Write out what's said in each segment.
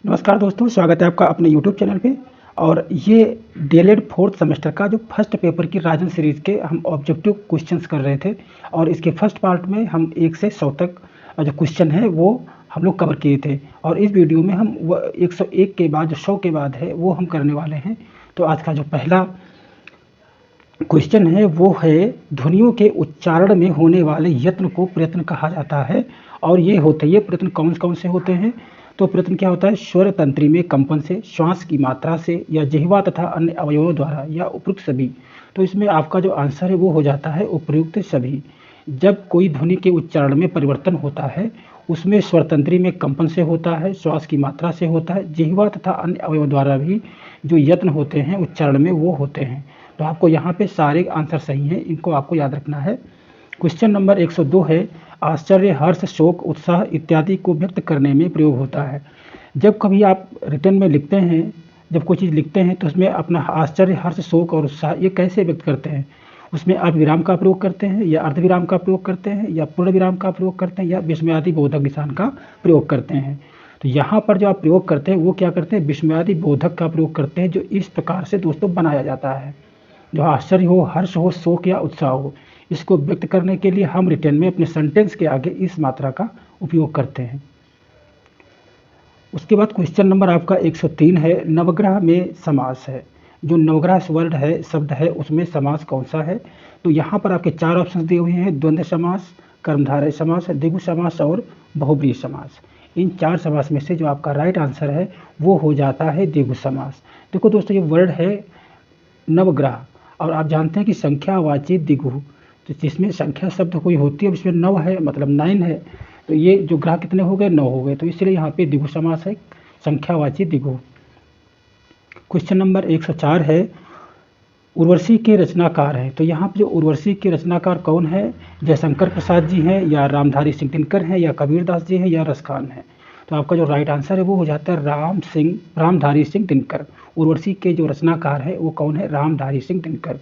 नमस्कार दोस्तों, स्वागत है आपका अपने यूट्यूब चैनल पे। और ये डीएलएड फोर्थ सेमेस्टर का जो फर्स्ट पेपर की राजन सीरीज़ के हम ऑब्जेक्टिव क्वेश्चंस कर रहे थे। और इसके फर्स्ट पार्ट में हम 1 से 100 तक जो क्वेश्चन है वो हम लोग कवर किए थे। और इस वीडियो में हम 101 के बाद जो 100 के बाद है वो हम करने वाले हैं। तो आज का जो पहला क्वेश्चन है वो है, ध्वनियों के उच्चारण में होने वाले यत्न को प्रयत्न कहा जाता है। और ये प्रयत्न कौन कौन से होते हैं? तो प्रयत्न क्या होता है? स्वर तंत्री में कंपन से, श्वास की मात्रा से, या जिह्वा तथा अन्य अवयवों द्वारा, या उपयुक्त सभी। तो इसमें आपका जो आंसर है वो हो जाता है उपयुक्त सभी। जब कोई ध्वनि के उच्चारण में परिवर्तन होता है उसमें स्वर तंत्री में कंपन से होता है, श्वास की मात्रा से होता है, जिह्वा तथा अन्य अवयवों द्वारा भी जो यत्न होते हैं उच्चारण में वो होते हैं। तो आपको यहाँ पे सारे आंसर सही हैं, इनको आपको याद रखना है। क्वेश्चन नंबर 102 है, आश्चर्य, हर्ष, शोक, उत्साह इत्यादि को व्यक्त करने में प्रयोग होता है। जब कभी आप रिटर्न में लिखते हैं, जब कोई चीज़ लिखते हैं तो उसमें अपना आश्चर्य, हर्ष, शोक और उत्साह ये कैसे व्यक्त करते हैं? उसमें अर्ध विराम का प्रयोग करते हैं, या अर्ध विराम का प्रयोग करते हैं, या पूर्ण विराम का प्रयोग करते हैं, या विस्मयादि बोधक निशान का प्रयोग करते हैं। तो यहाँ पर जो आप प्रयोग करते हैं वो क्या करते हैं? विस्मयादि बोधक का प्रयोग करते हैं, जो इस प्रकार से दोस्तों बनाया जाता है। जो आश्चर्य हो, हर्ष हो, शोक या उत्साह हो, इसको व्यक्त करने के लिए हम रिटर्न में अपने सेंटेंस के आगे इस मात्रा का उपयोग करते हैं। उसके बाद क्वेश्चन नंबर आपका 103 है, नवग्रह में समास है। जो नवग्रह वर्ड है, शब्द है, उसमें समास कौन सा है? तो यहाँ पर आपके 4 ऑप्शन दिए हुए हैं, द्वंद्व समास, कर्मधारय समास, द्विगु समास और बहुब्रीहि समास। इन 4 समास में से जो आपका राइट आंसर है वो हो जाता है द्विगु समास। देखो दोस्तों, ये वर्ड है नवग्रह, और आप जानते हैं कि संख्यावाची द्विगु, तो जिसमें संख्या शब्द कोई होती है उसमें नव है, मतलब 9 है। तो ये जो ग्रह कितने हो गए? 9 हो गए। तो इसलिए यहाँ पे द्विगु समास है, संख्यावाची द्विगु। क्वेश्चन नंबर 104 है, उर्वशी के रचनाकार हैं। तो यहाँ पे जो उर्वशी के रचनाकार कौन है? जयशंकर प्रसाद जी हैं, या रामधारी सिंह दिनकर हैं, या कबीरदास जी हैं, या रसखान हैं। तो आपका जो राइट आंसर है वो हो जाता है रामधारी सिंह दिनकर। उर्वशी के जो रचनाकार है वो कौन है? रामधारी सिंह दिनकर।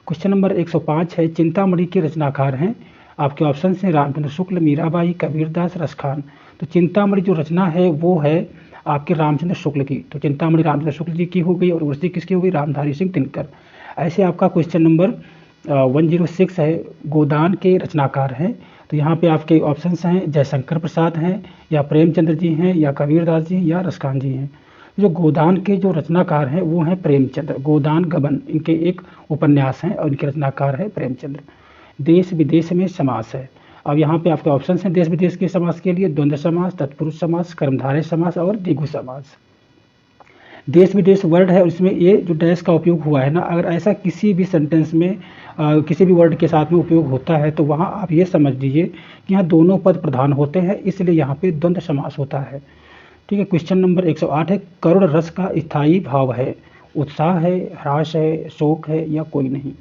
क्वेश्चन नंबर 105 है, चिंतामणि के रचनाकार हैं। आपके ऑप्शन हैं रामचंद्र शुक्ल, मीराबाई, कबीरदास, रसखान। तो चिंतामणि जो रचना है वो है आपके रामचंद्र शुक्ल की। तो चिंतामणि रामचंद्र शुक्ल जी की हो गई, और उर्वशी किसकी हो गई? रामधारी सिंह दिनकर। ऐसे आपका क्वेश्चन नंबर 106 है, गोदान के रचनाकार हैं। तो यहाँ पे आपके ऑप्शंस हैं जयशंकर प्रसाद हैं, या प्रेमचंद्र जी हैं, या कबीरदास जी, या रसखान जी हैं। जो गोदान के जो रचनाकार हैं वो हैं प्रेमचंद्र। गोदान गबन इनके एक उपन्यास हैं और इनके रचनाकार है प्रेमचंद्र। देश विदेश में समास है। अब यहाँ पे आपके ऑप्शन हैं देश विदेश के समास के लिए, द्वंद्व समास, तत्पुरुष समास, कर्मधारय समास और द्विगु समास। देश विदेश वर्ड है और इसमें ये जो डैश का उपयोग हुआ है ना, अगर ऐसा किसी भी सेंटेंस में किसी भी वर्ड के साथ में उपयोग होता है तो वहाँ आप ये समझ लीजिए कि यहाँ दोनों पद प्रधान होते हैं, इसलिए यहाँ पे द्वंद्व समास होता है। ठीक है। क्वेश्चन नंबर 108 है, करुण रस का स्थायी भाव है। उत्साह है, ह्रास है, शोक है, या कोई नहीं।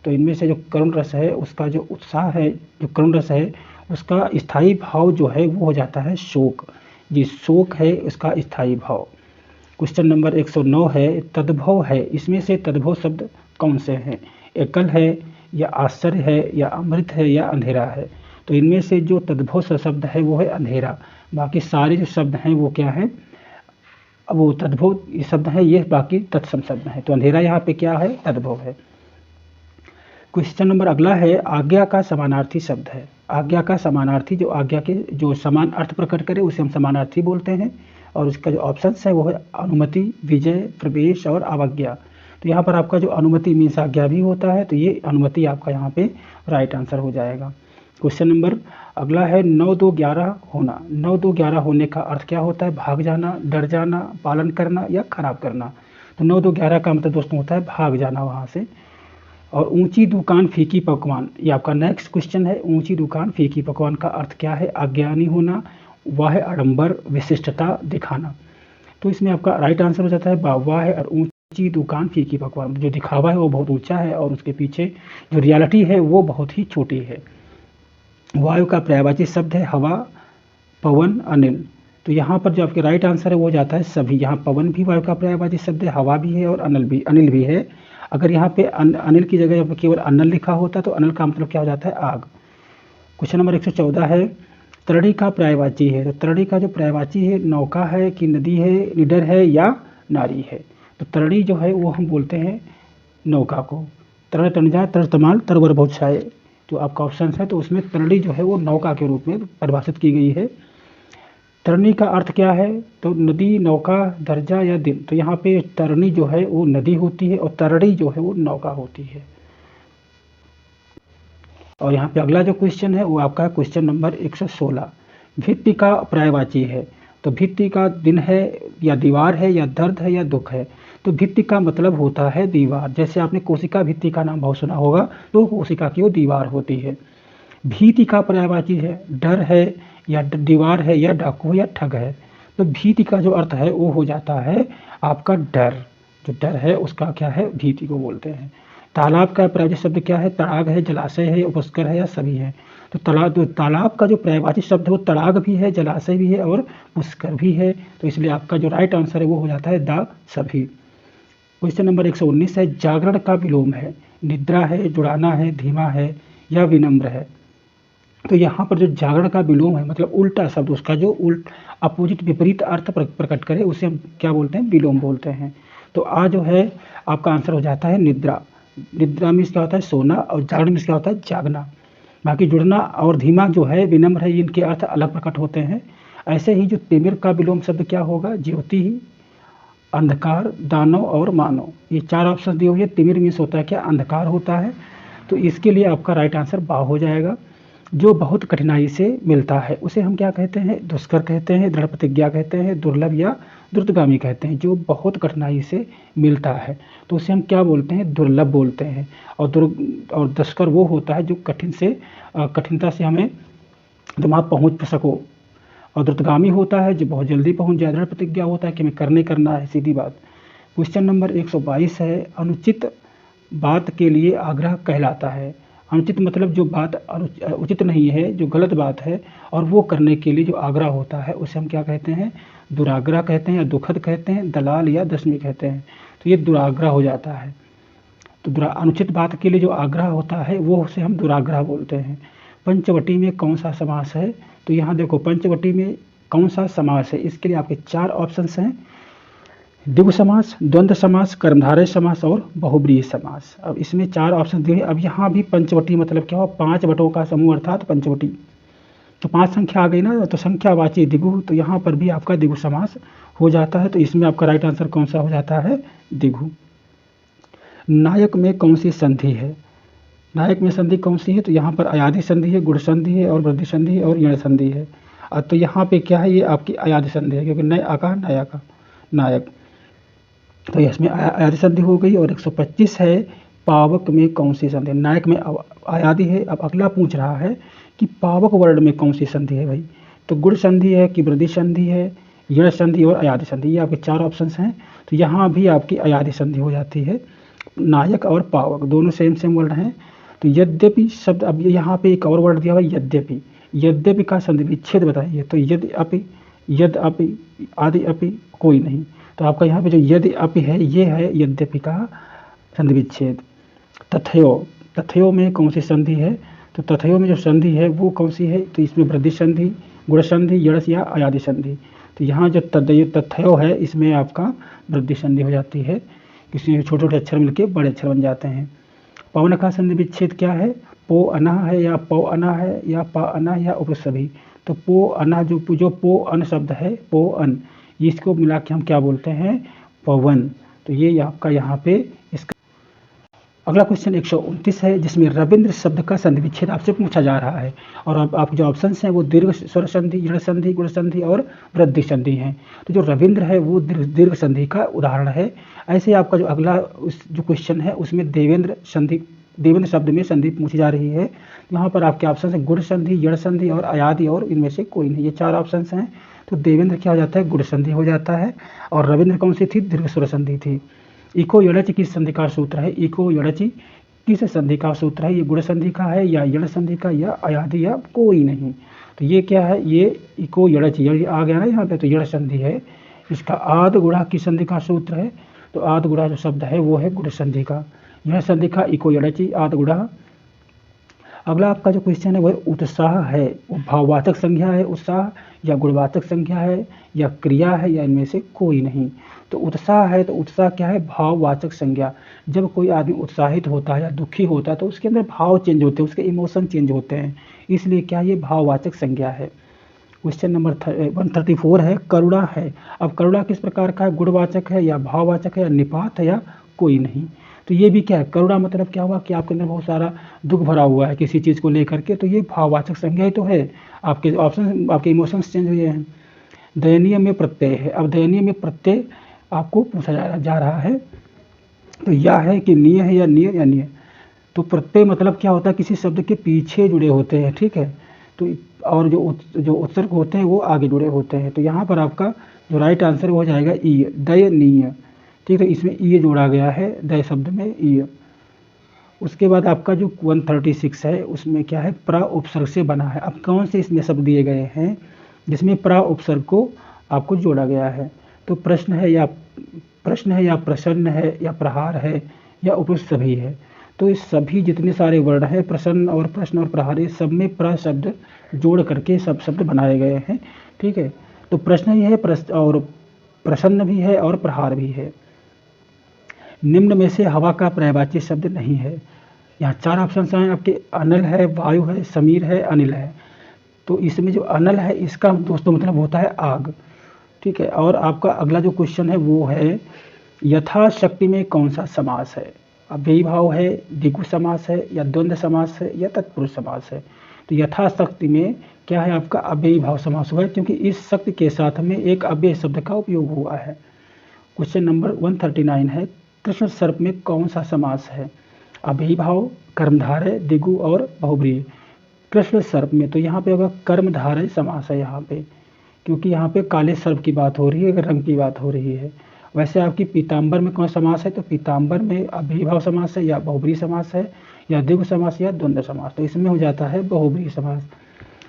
तो इनमें से जो करुण रस है उसका जो उत्साह है, जो करुण रस है उसका स्थायी भाव जो है वो हो जाता है शोक। जी, शोक है उसका स्थायी भाव। क्वेश्चन नंबर 109 है, तद्भव है। इसमें से तद्भव शब्द कौन से हैं? एकल है, या आश्चर्य है, या अमृत है, या अंधेरा है। तो इनमें से जो तद्भव शब्द है वो है अंधेरा। बाकी सारे जो शब्द हैं वो क्या है? अब वो तद्भव शब्द है, ये बाकी तत्सम शब्द हैं। तो अंधेरा यहाँ पे क्या है? तद्भव है। क्वेश्चन नंबर अगला है, आज्ञा का समानार्थी शब्द है। आज्ञा का समानार्थी, जो आज्ञा के जो समान अर्थ प्रकट करे उसे हम समानार्थी बोलते हैं। और उसका जो ऑप्शन है वो है अनुमति, विजय, प्रवेश और अवज्ञा। तो यहाँ पर आपका जो अनुमति मीन्स आज्ञा भी होता है, तो ये अनुमति आपका यहाँ पे राइट आंसर हो जाएगा। क्वेश्चन नंबर अगला है, 9-2-11 होना। 9-2-11 होने का अर्थ क्या होता है? भाग जाना, डर जाना, पालन करना, या खराब करना। तो 9-2-11 का मतलब दोस्तों होता है भाग जाना वहाँ से। और ऊंची दुकान फीकी पकवान, ये आपका नेक्स्ट क्वेश्चन है। ऊंची दुकान फीकी पकवान का अर्थ क्या है? अज्ञानी होना, वाह आडंबर, विशिष्टता दिखाना। तो इसमें आपका राइट आंसर हो जाता है वाह है, और ऊंची दुकान फीकी पकवान। जो दिखावा है वो बहुत ऊंचा है और उसके पीछे जो रियलिटी है वो बहुत ही छोटी है। वायु का पर्यायवाची शब्द है हवा, पवन, अनिल। तो यहाँ पर जो आपके राइट आंसर है वो जाता है सभी। यहाँ पवन भी वायु का पर्यायवाची शब्द है, हवा भी है, और अनिल भी है। अगर यहाँ पे अनिल की जगह केवल अनल लिखा होता तो अनल का मतलब क्या हो जाता है? आग। क्वेश्चन नंबर 114 है, तरड़ी का पर्यायवाची है, तो तरड़ी का जो पर्यायवाची है नौका है कि नदी है, निडर है या नारी है। तो तरड़ी जो है वो हम बोलते हैं नौका को। तर तनजा तर तमाल तरवर बहुत छाए, जो आपका ऑप्शन है तो उसमें तरड़ी जो है वो नौका के रूप में परिभाषित की गई है। तरनी का अर्थ क्या है, तो नदी, नौका, दर्जा या दिन। तो यहाँ पे तरनी जो है वो नदी होती है और तरड़ी जो है वो नौका होती है। और यहाँ पे अगला जो क्वेश्चन है वो आपका क्वेश्चन नंबर 116। भित्ति का पर्यायवाची है, तो भित्ति का दिन है या दीवार है या दर्द है या दुख है। तो भित्ति का मतलब होता है दीवार। जैसे आपने कोशिका भित्ति का नाम बहुत सुना होगा, तो कोशिका की वो दीवार होती है। भीति का पर्यायवाची है, डर है या दीवार है या डाकू या ठग है। तो भीति का जो अर्थ है वो हो जाता है आपका डर। जो डर है उसका क्या है, भीति को बोलते हैं। तालाब का पर्यायवाची शब्द क्या है, तड़ाग है, जलाशय है, उपस्कर है या सभी है। तो तालाब का जो पर्यायवाची शब्द है वो तड़ाग भी है, जलाशय भी है और पुष्कर भी है। तो इसलिए आपका जो राइट आंसर है वो हो जाता है द सभी। क्वेश्चन नंबर 119 है, जागरण का विलोम है, निद्रा है, जुड़ाना है, धीमा है या विनम्र है। तो यहाँ पर जो जागरण का विलोम है मतलब उल्टा शब्द, उसका जो अपोजिट विपरीत अर्थ प्रकट करे उसे हम क्या बोलते हैं, विलोम बोलते हैं। तो आ जो है आपका आंसर हो जाता है निद्रा। निद्रा में क्या होता है सोना और जागरण में क्या होता है जागना। बाकी जुड़ना और धीमा जो है विनम्र है, इनके अर्थ अलग प्रकट होते हैं। ऐसे ही जो तिमिर का विलोम शब्द क्या होगा, ज्योति, अंधकार, दानव और मानव। ये 4 ऑप्शन दिए हुए हैं। तिमिर मीन्स होता है क्या, अंधकार होता है। तो इसके लिए आपका राइट आंसर बा हो जाएगा। जो बहुत कठिनाई से मिलता है उसे हम क्या कहते हैं, दुष्कर कहते हैं, दृढ़ प्रतिज्ञा कहते हैं, दुर्लभ या द्रुतगामी कहते हैं। जो बहुत कठिनाई से मिलता है तो उसे हम क्या बोलते हैं, दुर्लभ बोलते हैं। और दुष्कर वो होता है जो कठिनता से हमें तुम आप पहुँच सको। और द्रुतगामी होता है जो बहुत जल्दी पहुँच जाए। दृढ़ प्रतिज्ञा होता है कि हमें करना है, सीधी बात। क्वेश्चन नंबर 122 है, अनुचित बात के लिए आग्रह कहलाता है। अनुचित मतलब जो बात उचित नहीं है, जो गलत बात है और वो करने के लिए जो आग्रह होता है उसे हम क्या कहते हैं, दुराग्रह कहते हैं या दुखद कहते हैं, दलाल या दशमी कहते हैं। तो ये दुराग्रह हो जाता है। तो अनुचित बात के लिए जो आग्रह होता है वो उसे हम दुराग्रह बोलते हैं। पंचवटी में कौन सा समास है, तो यहाँ देखो पंचवटी में कौन सा समास है, इसके लिए आपके 4 ऑप्शंस हैं, द्विगु समास, द्वंद्व समास, कर्मधारय समास और बहुब्रीहि समास। अब इसमें 4 ऑप्शन दिए। अब यहाँ भी पंचवटी मतलब क्या हो, 5 वटों का समूह अर्थात पंचवटी। तो 5 संख्या आ गई ना, तो संख्यावाची द्विगु, तो यहाँ पर भी आपका द्विगु समास हो जाता है। तो इसमें आपका राइट आंसर कौन सा हो जाता है, द्विगु। नायक में कौन सी संधि है, नायक में संधि कौन सी है, तो यहाँ पर अयादि संधि है, गुण संधि है और वृद्धि संधि है और यण संधि है। तो यहाँ पे क्या है, ये आपकी अयादि संधि है क्योंकि नय आका नया का नायक। तो इसमें अयादि संधि हो गई। और 125 है, पावक में कौन सी संधि, नायक में अयादि है। अब अगला पूछ रहा है कि पावक वर्ण में कौन सी संधि है भाई, तो गुण संधि है कि वृद्धि संधि है, यण संधि और अयादि संधि, ये आपके 4 ऑप्शंस हैं। तो यहाँ भी आपकी अयादि संधि हो जाती है। नायक और पावक दोनों सेम वर्ण हैं। तो यद्यपि शब्द, अब यहाँ पे एक और वर्ड दिया हुआ यद्यपि, यद्यपि का संधि विच्छेद बताइए। तो यद अपि आदि अपि कोई नहीं। तो आपका यहाँ पे जो यदि अपि है ये है यद्यपि का संधि विच्छेद। तथयो में कौन सी संधि है, तो तथयो में जो संधि है वो कौन सी है, तो इसमें वृद्धि संधि, गुण संधि, यणस या अयादि संधि। तो यहाँ जो तथयो है इसमें आपका वृद्धि संधि हो जाती है, इसमें छोटे छोटे अक्षर मिलके बड़े अक्षर बन जाते हैं। पवन का संधि विच्छेद क्या है, पो अना है या पौ अना है या पा अना या उपसभी। तो पो अना जो पो अन शब्द है, पो अन, इसको मिला के हम क्या बोलते हैं, पवन। तो ये आपका यहाँ पे इसका। अगला क्वेश्चन 129 है, जिसमें रविंद्र शब्द का संधि विच्छेद आपसे पूछा जा रहा है। और अब आपके जो ऑप्शंस हैं वो दीर्घ स्वर संधि, यण संधि, गुण संधि और वृद्धि संधि हैं। तो जो रविंद्र है वो दीर्घ संधि का उदाहरण है। ऐसे आपका जो अगला जो क्वेश्चन है उसमें देवेंद्र शब्द में संधि पूछी जा रही है। यहाँ पर आपके ऑप्शन है गुण संधि, यण संधि और अयादि और इनमें से कोई नहीं। ये 4 ऑप्शन हैं। तो देवेंद्र क्या हो जाता है, गुण संधि हो जाता है। और रविंद्र कौन सी थी, दीर्घ स्वर संधि थी। इको यणच किस संधि का सूत्र है, इको यणच किस संधि का सूत्र है, ये गुण संधि का है या यण संधि का या अयादि या कोई नहीं। तो ये क्या है, ये इको यणच आ गया ना यहाँ पे, तो यण संधि है। इसका आद गुणा किस संधि का सूत्र है, तो आद गुणा जो शब्द है वो है गुण संधि का। यण संधि का इको यणच आद गुणा। अगला आपका जो क्वेश्चन है वह उत्साह है, वो भाववाचक संज्ञा है उत्साह, या गुणवाचक संज्ञा है, या क्रिया है, या इनमें से कोई नहीं। तो उत्साह है, तो उत्साह क्या है? भाववाचक संज्ञा। जब कोई आदमी उत्साहित होता है या दुखी होता है तो उसके अंदर भाव चेंज होते हैं, उसके इमोशन चेंज होते हैं, इसलिए क्या ये भाववाचक संज्ञा है। क्वेश्चन नंबर 134 है, करुणा है। अब करुणा किस प्रकार का है? गुणवाचक है या भाववाचक है या निपात है या कोई नहीं। तो ये भी क्या है? करुणा मतलब क्या हुआ कि आपके अंदर बहुत सारा दुख भरा हुआ है किसी चीज़ को लेकर के, तो ये भाववाचक संज्ञा ही तो है। आपके ऑप्शन, आपके इमोशंस चेंज हुए हैं। दयनीय में प्रत्यय है। अब दयनीय में प्रत्यय आपको पूछा जा रहा है, तो या है कि निय है या निय या निय। तो प्रत्यय मतलब क्या होता है? किसी शब्द के पीछे जुड़े होते हैं, ठीक है। तो और जो उत्सर्ग होते हैं वो आगे जुड़े होते हैं। तो यहाँ पर आपका जो राइट आंसर हो जाएगा ई, दयनीय, ठीक है। इसमें ई जोड़ा गया है, दय शब्द में ई। उसके बाद आपका जो 136 है उसमें क्या है? प्रा उपसर्ग से बना है। अब कौन से इसमें शब्द दिए गए हैं जिसमें प्रा उपसर्ग को आपको जोड़ा गया है? तो प्रश्न है या प्रसन्न है या प्रहार है या उपयुक्त सभी है। तो इस सभी जितने सारे वर्ड हैं, प्रसन्न और प्रश्न और प्रहार, ये सब में प्र शब्द जोड़ करके सब शब्द बनाए गए हैं, ठीक है। तो प्रश्न ही है और प्रसन्न भी है और प्रहार भी है। निम्न में से हवा का पर्यायवाची शब्द नहीं है। यहाँ 4 ऑप्शन हैं आपके, अनल है, वायु है, समीर है, अनिल है। तो इसमें जो अनल है इसका दोस्तों मतलब होता है आग, ठीक है। और आपका अगला जो क्वेश्चन है वो है यथाशक्ति में कौन सा समास है? अव्ययी भाव है, द्विगु समास है, या द्वंद्व समास है, या तत्पुरुष समास है। तो यथाशक्ति में क्या है? आपका अव्ययी भाव समास हुआ है, क्योंकि इस शक्ति के साथ में एक अव्यय शब्द का उपयोग हुआ है। क्वेश्चन नंबर 139 है, कृष्ण सर्प में कौन सा समास है? अव्ययी भाव, कर्मधारय, द्विगु और बहुब्रीहि। कृष्ण सर्प में तो यहाँ पे होगा कर्मधारय समास है यहाँ पे, क्योंकि यहाँ पे काले सर्प की बात हो रही है, रंग की बात हो रही है। वैसे आपकी पीताम्बर में कौन समास है? तो पीताम्बर में अव्ययी भाव समास है, या बहुब्रीहि समास है, या द्विगु समास, या द्वंद्व समास। तो इसमें हो जाता है बहुब्रीहि समास।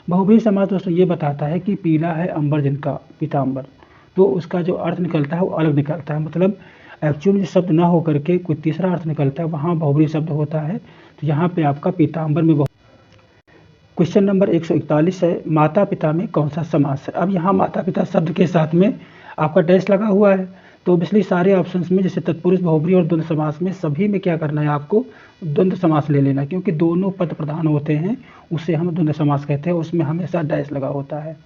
बहुब्रीहि समास दोस्तों ये बताता है कि पीला है अंबर जिनका, पीताम्बर, तो उसका जो अर्थ निकलता है वो अलग निकलता है। मतलब एक्चुअल में शब्द ना होकर के कोई तीसरा अर्थ निकलता है, वहाँ बहुब्रीहि शब्द होता है। तो यहाँ पे आपका पीताम्बर में क्वेश्चन नंबर 141 है, माता पिता में कौन सा समास है? अब यहाँ माता पिता शब्द के साथ में आपका डैश लगा हुआ है, तो ऑब्वियसली सारे ऑप्शंस में जैसे तत्पुरुष, बहुब्रीहि और द्वंद्व समास में सभी में क्या करना है? आपको द्वंद्व समास ले लेना, क्योंकि दोनों पद प्रधान होते हैं, उसे हम द्वंद्व समास कहते हैं, उसमें हमेशा डैश लगा होता है।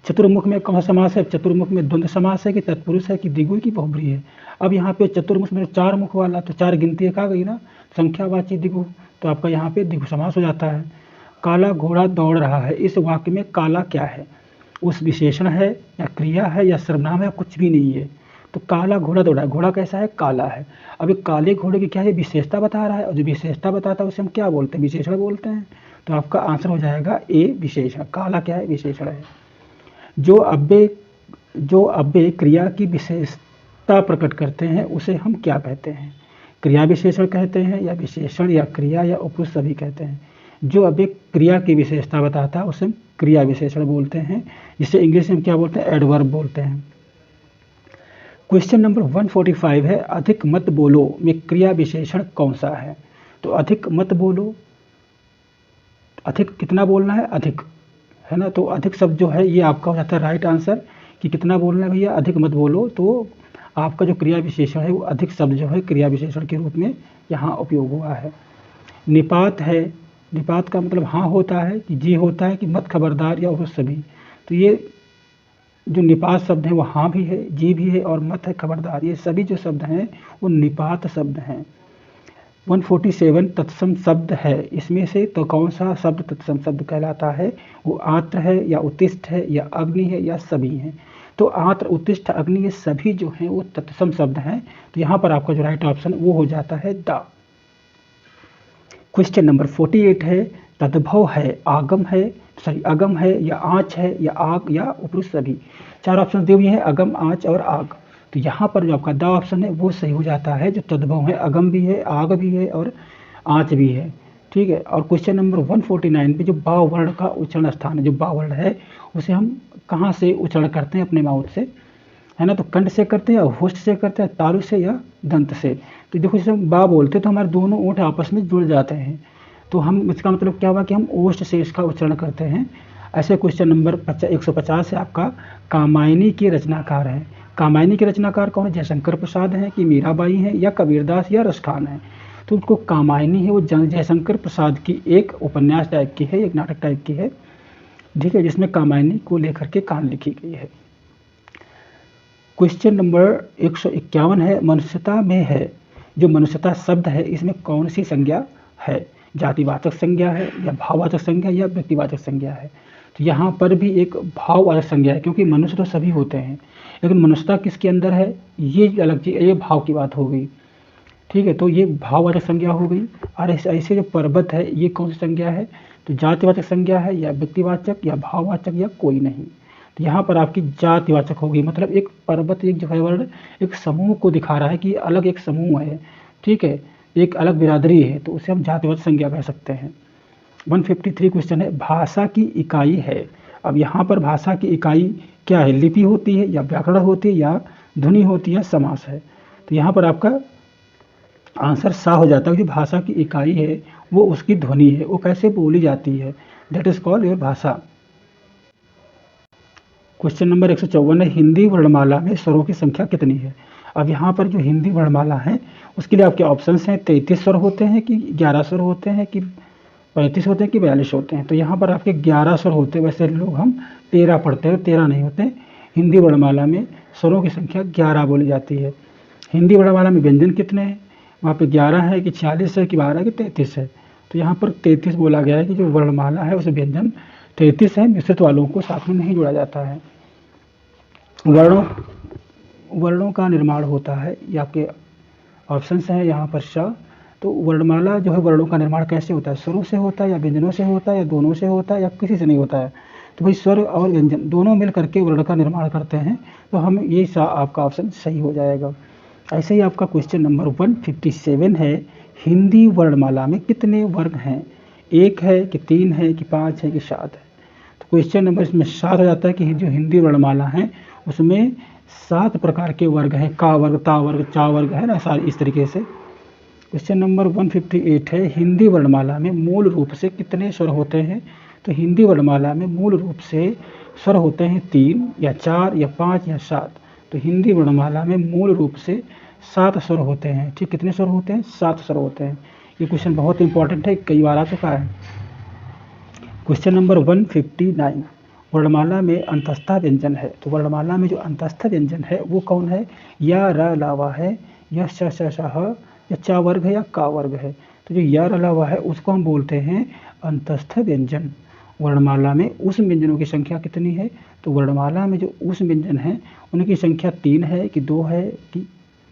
चतुर्मुख में कौन सा समास है? चतुर्मुख में द्वंद्व समास है कि तत्पुरुष है कि द्विगु की बहुब्रीहि है। अब यहाँ पे चतुर्मुख में 4 मुख वाला, तो 4 गिनती एक आ गई ना, संख्यावाची द्विगु, तो आपका यहाँ पे द्विगु समास हो जाता है। काला घोड़ा दौड़ रहा है, इस वाक्य में काला क्या है? उस विशेषण है या क्रिया है या सर्वनाम है, कुछ भी नहीं है। तो काला घोड़ा दौड़ा है, घोड़ा कैसा है? काला है। अब एक काले घोड़े की क्या है? विशेषता बता रहा है, और जो विशेषता बताता है उसे हम क्या बोलते हैं? विशेषण बोलते हैं। तो आपका आंसर हो जाएगा ए, विशेषण। काला क्या है? विशेषण है। जो अव्यय क्रिया की विशेषता प्रकट करते हैं उसे हम क्या कहते हैं? क्रिया विशेषण कहते हैं, या विशेषण, या क्रिया, या उपयुक्त सभी कहते हैं। जो अव्यय क्रिया की विशेषता बताता है उसे हम क्रिया विशेषण बोलते हैं, जिसे इंग्लिश में क्या बोलते हैं? एडवर्ब बोलते हैं। क्वेश्चन नंबर 145 है, अधिक मत बोलो में क्रिया विशेषण कौन सा है? तो अधिक मत बोलो, अधिक कितना बोलना है? अधिक, है ना। तो अधिक शब्द जो है ये आपका हो जाता है राइट आंसर, कि कितना बोलना है भैया? अधिक मत बोलो। तो आपका जो क्रिया विशेषण है वो अधिक शब्द जो है क्रिया विशेषण के रूप में यहाँ उपयोग हुआ है। निपात है, निपात का मतलब हाँ होता है, कि जी होता है, कि मत, खबरदार, या उपयुक्त सभी। तो ये जो निपात शब्द है वो हाँ भी है, जी भी है, और मत है, खबरदार, ये सभी जो शब्द हैं वो निपात शब्द हैं। 147 तत्सम शब्द है, इसमें से तो कौन सा शब्द तत्सम शब्द कहलाता है? वो आत्र है, या उत्तिष्ठ है, या अग्नि है, या सभी हैं। तो आत्र, उत्तिष्ठ, अग्नि, ये सभी जो हैं वो तत्सम शब्द हैं। तो यहाँ पर आपका जो राइट ऑप्शन वो हो जाता है द। क्वेश्चन नंबर 48 है, तद्भव है, आगम है, अगम है, या आँच है, या आग, या उपयुक्त सभी। 4 ऑप्शन दिए हुए हैं, अगम, आँच और आग। तो यहाँ पर जो आपका द ऑप्शन है वो सही हो जाता है। जो तद्भव है, अगम भी है, आग भी है, और आँच भी है, ठीक है। और क्वेश्चन नंबर 149 पे जो बा वर्ण का उच्चारण स्थान है, जो बा वर्ण है उसे हम कहाँ से उच्चारण करते हैं? अपने माउथ से, है ना। तो कंठ से करते हैं, या होस्ट से करते हैं, तालु से, या दंत से। तो देखो जैसे हम बा बोलते हैं तो हमारे दोनों ओंठ आपस में जुड़ जाते हैं, तो हम इसका मतलब क्या हुआ कि हम ओष्ठ से इसका उच्चारण करते हैं। ऐसे क्वेश्चन नंबर 150 है आपका, कामायनी के रचनाकार हैं। कामायनी के रचनाकार कौन है? जयशंकर प्रसाद हैं कि मीराबाई हैं या कबीरदास या रसखान हैं? तो उसको कामायनी है वो जयशंकर प्रसाद की एक उपन्यास टाइप की है, एक नाटक टाइप की है, ठीक है, जिसमें कामायनी को लेकर के कहानी लिखी गई है। क्वेश्चन नंबर 151 है, मनुष्यता में है, जो मनुष्यता शब्द है इसमें कौन सी संज्ञा है? जातिवाचक संज्ञा है या भाववाचक संज्ञा या व्यक्तिवाचक संज्ञा है? तो यहाँ पर भी एक भाववाचक संज्ञा है, क्योंकि मनुष्य तो सभी होते हैं, लेकिन मनुष्यता किसके अंदर है, ये अलग चीज, ये भाव की बात हो गई, ठीक है। तो ये भाववाचक संज्ञा हो गई। और ऐसे जो पर्वत है ये कौन सी संज्ञा है? तो जातिवाचक संज्ञा है या व्यक्तिवाचक या भाववाचक या कोई नहीं? तो यहाँ पर आपकी जातिवाचक होगी, मतलब एक पर्वत, एक जगह वर्ड एक समूह को दिखा रहा है कि अलग एक समूह है, ठीक है, एक अलग बिरादरी है, तो उसे हम जातिवाचक संज्ञा कह सकते हैं। 153 क्वेश्चन है, भाषा की इकाई है। अब यहाँ पर भाषा की इकाई क्या है? लिपि होती है या व्याकरण होती है या ध्वनि होती है, समास है? तो यहाँ पर आपका आंसर सा हो जाता है कि भाषा की इकाई है वो उसकी ध्वनि है, वो कैसे बोली जाती है, दैट इज कॉल्ड योर भाषा। क्वेश्चन नंबर 154 है, हिंदी वर्णमाला में स्वरों की संख्या कितनी है? अब यहाँ पर जो हिंदी वर्णमाला है उसके लिए आपके ऑप्शंस हैं, 33 स्वर होते हैं कि 11 स्वर होते हैं कि 35 होते हैं कि 42 होते हैं? तो यहाँ पर आपके 11 स्वर होते हैं, वैसे लोग हम 13 पढ़ते हैं, 13 नहीं होते। हिंदी वर्णमाला में स्वरों की संख्या 11 बोली जाती है। हिंदी वर्णमाला में व्यंजन कितने हैं? वहाँ पे 11 है कि 46 है कि 12 है कि 33 है? तो यहाँ पर 33 बोला गया है कि जो वर्णमाला है उसे व्यंजन 33 है, मिश्रित वालों को साथ में नहीं जोड़ा जाता है। वर्णों का निर्माण होता है, ये आपके ऑप्शंस हैं यहाँ पर श। तो वर्णमाला जो है वर्णों का निर्माण कैसे होता है? स्वरों से होता है या व्यंजनों से होता है या दोनों से होता है या किसी से नहीं होता है? तो भाई स्वर और व्यंजन दोनों मिल करके वर्ण का निर्माण करते हैं, तो हम ये आपका ऑप्शन सही हो जाएगा। ऐसे ही आपका क्वेश्चन नंबर 157 है, हिंदी वर्णमाला में कितने वर्ग हैं? 1 है कि 3 है कि 5 है कि 7 है? तो क्वेश्चन नंबर इसमें 7 हो जाता है कि जो हिंदी वर्णमाला है उसमें 7 प्रकार के वर्ग हैं, का वर्ग, ता वर्ग, चा वर्ग है ना, सारी इस तरीके से। क्वेश्चन नंबर 158 है, हिंदी वर्णमाला में मूल रूप से कितने स्वर होते हैं? तो हिंदी वर्णमाला में मूल रूप से स्वर होते हैं 3 या 4 या 5 या 7। तो हिंदी वर्णमाला में मूल रूप से 7 स्वर होते हैं, ठीक। कितने स्वर होते हैं? 7 स्वर होते हैं। ये क्वेश्चन बहुत इंपॉर्टेंट है, कई बार आ चुका है। क्वेश्चन नंबर 159, वर्णमाला में अंतस्थ व्यंजन है। तो वर्णमाला में जो अंतस्थ व्यंजन है वो कौन है? या र लावा है या श श ह या चा वर्ग है या का वर्ग है? तो जो या र लावा है उसको हम बोलते हैं अंतस्थ व्यंजन। वर्णमाला में उस व्यंजनों की संख्या कितनी है? तो वर्णमाला में जो उस व्यंजन है उनकी संख्या 3 है कि 2 है कि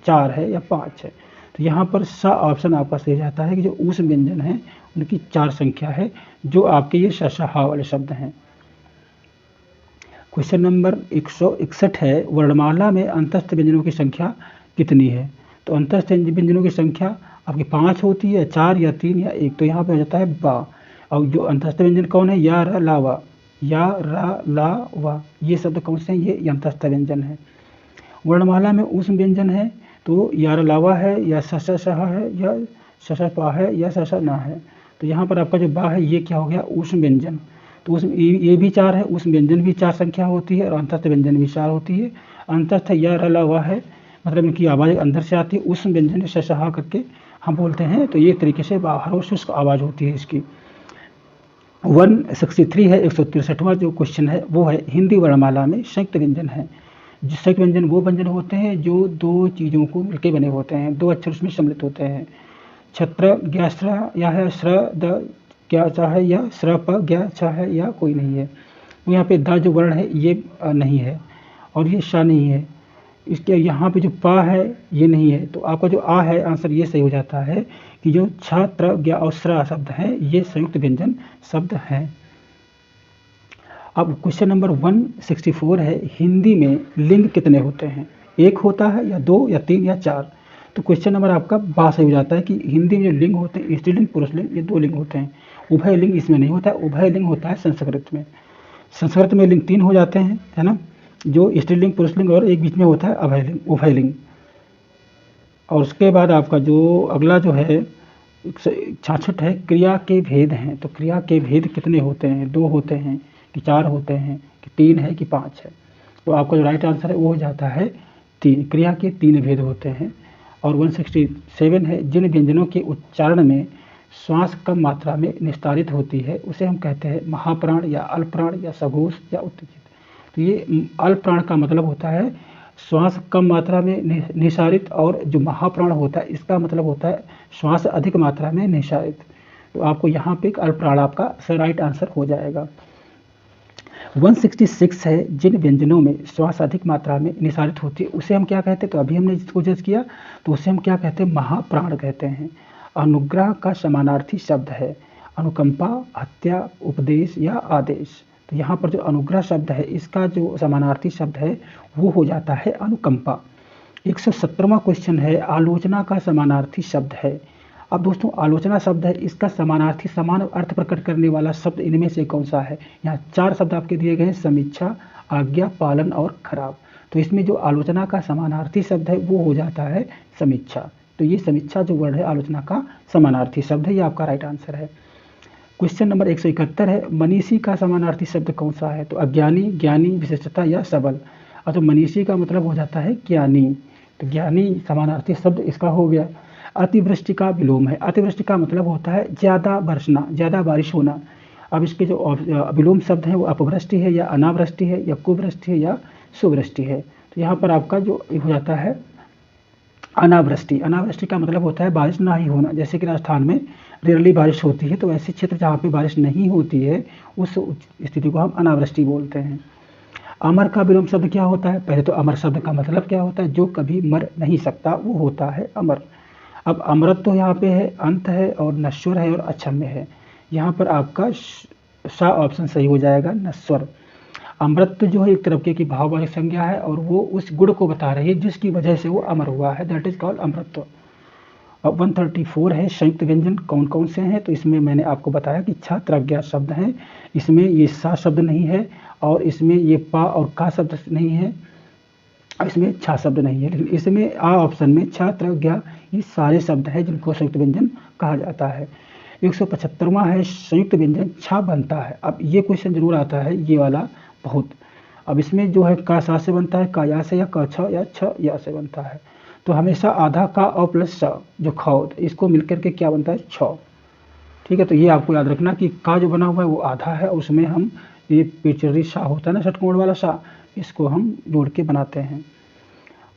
4 है या 5 है? तो यहाँ पर सा ऑप्शन आपका सही जाता है कि जो उस व्यंजन है उनकी 4 संख्या है, जो आपके ये श श ह वाले शब्द हैं। क्वेश्चन नंबर 161 है, वर्णमाला में अंतस्थ व्यंजनों की संख्या कितनी है? तो अंतस्थ व्यंजनों की संख्या आपकी 5 होती है, 4 या 3 या 1? तो यहाँ पे हो जाता है बा। और जो अंतस्थ व्यंजन कौन है? या र ला वा, या रा ला वा, ये शब्द कौन से हैं? ये अंतस्थ व्यंजन है। वर्णमाला में उस व्यंजन है तो या र लावा है या श श है या श श पा है या श श ना है? तो यहाँ पर आपका जो बा है ये क्या हो गया? उस व्यंजन। तो उस ये भी 4 है, उस व्यंजन भी 4 संख्या होती है और अंतस्थ व्यंजन भी 4 होती है। अंतस्थ या र ला वा है, मतलब इनकी आवाज़ अंदर से आती है, उस व्यंजन से श करके हम बोलते हैं, तो ये तरीके से बाहर और शुष्क आवाज़ होती है इसकी। 163 है, 163वां जो क्वेश्चन है वो है, हिंदी वर्णमाला में संयुक्त व्यंजन है। जो संयुक्त व्यंजन वो व्यंजन होते हैं जो 2 चीज़ों को मिलकर बने होते हैं, 2 अक्षर उसमें सम्मिलित होते हैं। छत्र ज्ञ स्र या है, श्र द क्या चा है या श्र प ज्ञ छा है या कोई नहीं है? तो यहाँ पे द जो वर्ण है ये नहीं है और ये श नहीं है। इसके यहाँ पे जो पा है ये नहीं है, तो आपका जो आ है आंसर ये सही हो जाता है कि जो छत्र ज्ञ और श्र शब्द हैं ये संयुक्त व्यंजन शब्द हैं। अब क्वेश्चन नंबर 164 है, हिंदी में लिंग कितने होते हैं? 1 होता है या 2 या 3 या 4? तो क्वेश्चन नंबर आपका बा सही हो जाता है कि हिंदी में जो लिंग होते हैं स्त्रीलिंग पुरुषलिंग ये 2 लिंग होते हैं। उभय लिंग इसमें नहीं होता है, उभय लिंग होता है संस्कृत में। संस्कृत में लिंग 3 हो जाते हैं, है ना, जो स्त्रीलिंग पुरुषलिंग और एक बीच में होता है अभय लिंग, उभय लिंग। और उसके बाद आपका जो अगला जो है 166 है क्रिया के भेद हैं। तो क्रिया के भेद कितने होते हैं? 2 होते हैं कि 4 होते हैं कि 3 है कि 5 है? तो आपका जो राइट आंसर है वो हो जाता है 3। क्रिया के 3 भेद होते हैं। और 167 है जिन व्यंजनों के उच्चारण में श्वास कम मात्रा में निस्तारित होती है उसे हम कहते हैं महाप्राण या अल्पप्राण या सघोष या उत्तेजित। तो ये अल्पप्राण का मतलब होता है श्वास कम मात्रा में निस्सारित, और जो महाप्राण होता है इसका मतलब होता है श्वास अधिक मात्रा में निस्सारित। तो आपको यहाँ पे एक अल्पप्राण आपका राइट आंसर हो जाएगा। 166 है जिन व्यंजनों में श्वास अधिक मात्रा में निस्सारित होती है उसे हम क्या कहते हैं? तो अभी हमने इसको जज किया, तो उसे हम क्या कहते हैं? महाप्राण कहते हैं। अनुग्रह का समानार्थी शब्द है अनुकंपा, हत्या, उपदेश या आदेश। तो यहाँ पर जो अनुग्रह शब्द है इसका जो समानार्थी शब्द है वो हो जाता है अनुकंपा। 117वां क्वेश्चन है आलोचना का समानार्थी शब्द है। अब दोस्तों आलोचना शब्द है, इसका समानार्थी समान अर्थ प्रकट करने वाला शब्द इनमें से कौन सा है? यहाँ 4 शब्द आपके दिए गए हैं, समीक्षा, आज्ञा, पालन और खराब। तो इसमें जो आलोचना का समानार्थी शब्द है वो हो जाता है समीक्षा। तो ये समीक्षा जो वर्ड है आलोचना का समानार्थी शब्द है, ये आपका राइट आंसर है। क्वेश्चन नंबर 171 है मनीषी का समानार्थी शब्द कौन सा है? तो अज्ञानी, ज्ञानी, विशिष्टता या सबल। तो मनीषी का मतलब हो जाता है ज्ञानी। तो ज्ञानी समानार्थी शब्द इसका हो गया। अतिवृष्टि का विलोम है। अतिवृष्टि का मतलब होता है ज़्यादा बरसना, ज़्यादा बारिश होना। अब इसके जो विलोम शब्द हैं वो अपवृष्टि है या अनावृष्टि है या कुवृष्टि है या सुवृष्टि है। तो यहाँ पर आपका जो हो जाता है अनावृष्टि। अनावृष्टि का मतलब होता है बारिश ना ही होना। जैसे कि राजस्थान में रेयरली बारिश होती है, तो ऐसे क्षेत्र जहाँ पे बारिश नहीं होती है उस स्थिति को हम अनावृष्टि बोलते हैं। अमर का विलोम शब्द क्या होता है? पहले तो अमर शब्द का मतलब क्या होता है? जो कभी मर नहीं सकता वो होता है अमर। अब अमृत तो यहाँ पे है, अंत है और नश्वर है और अक्षम्य है। यहाँ पर आपका सा ऑप्शन सही हो जाएगा, नश्वर। अमृत जो है एक तरीके की भाववाचक संज्ञा है और वो उस गुण को बता रही है जिसकी वजह से वो अमर हुआ है, दैट इज कॉल्ड अमृत। अब 134 है संयुक्त व्यंजन कौन कौन से हैं? तो इसमें मैंने आपको बताया कि छा त्रज्ञा शब्द हैं, इसमें ये सा शब्द नहीं है और इसमें ये पा और का शब्द नहीं है, इसमें छा शब्द नहीं है, लेकिन इसमें आ ऑप्शन में छा त्रज्ञा ये सारे शब्द हैं जिनको संयुक्त व्यंजन कहा जाता है। 175वां है संयुक्त व्यंजन छा बनता है। अब ये क्वेश्चन जरूर आता है ये वाला बहुत। अब इसमें जो है का सा से बनता है, का या से, या क छ या छ या से बनता है। तो हमेशा आधा का और प्लस स जो ख इसको मिलकर के क्या बनता है? छ। ठीक है, तो ये आपको याद रखना कि का जो बना हुआ है वो आधा है, उसमें हम ये पिचरी सा होता है ना षटकोण वाला सा, इसको हम जोड़ के बनाते हैं।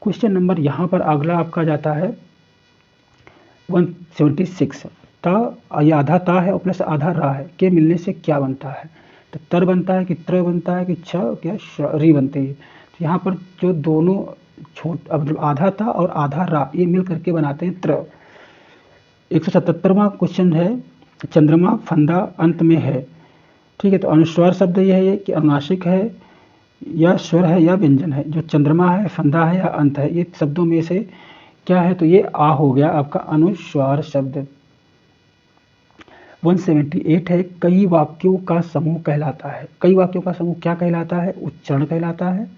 क्वेश्चन नंबर यहाँ पर अगला आपका जाता है 176। ता ये आधा ता है और प्लस आधा रा है के मिलने से क्या बनता है? तो तर बनता है कि त्र बनता है कि छ क्या री बनती है? तो यहाँ पर जो दोनों अब आधा ता और आधा रा ये मिल करके बनाते हैं त्र। 177वां क्वेश्चन है चंद्रमा फंदा अंत में है। ठीक है, तो अनुस्वार शब्द यह है कि अनुनासिक है या स्वर है या व्यंजन है। जो चंद्रमा है, फंदा है या अंत है, ये शब्दों में से क्या है? तो ये आ हो गया आपका अनुस्वार शब्द। 178 है कई वाक्यों का समूह कहलाता है। कई वाक्यों का समूह क्या कहलाता है? उच्चारण कहलाता है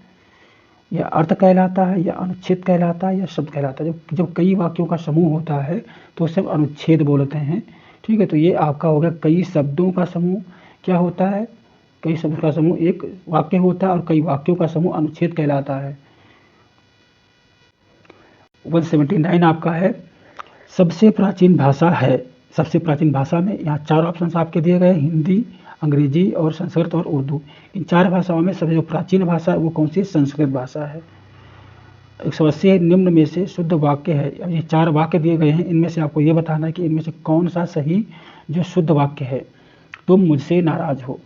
या अर्थ कहलाता है या अनुच्छेद कहलाता है या शब्द कहलाता है। जब कई वाक्यों का समूह होता है तो उसे हम अनुच्छेद बोलते हैं। ठीक है, तो ये आपका हो गया कई शब्दों का समूह क्या होता है? कई शब्द का समूह एक वाक्य होता है और कई वाक्यों का समूह अनुच्छेद कहलाता है। 179 आपका है सबसे प्राचीन भाषा है। सबसे प्राचीन भाषा में यहाँ 4 ऑप्शन आपके दिए गए, हिंदी, अंग्रेजी और संस्कृत और उर्दू। इन 4 भाषाओं में सबसे जो प्राचीन भाषा है वो कौन सी? संस्कृत भाषा है। 180 निम्न में से शुद्ध वाक्य है। अब ये 4 वाक्य दिए गए हैं, इनमें से आपको ये बताना है कि इनमें से कौन सा सही जो शुद्ध वाक्य है। तुम मुझसे नाराज हो,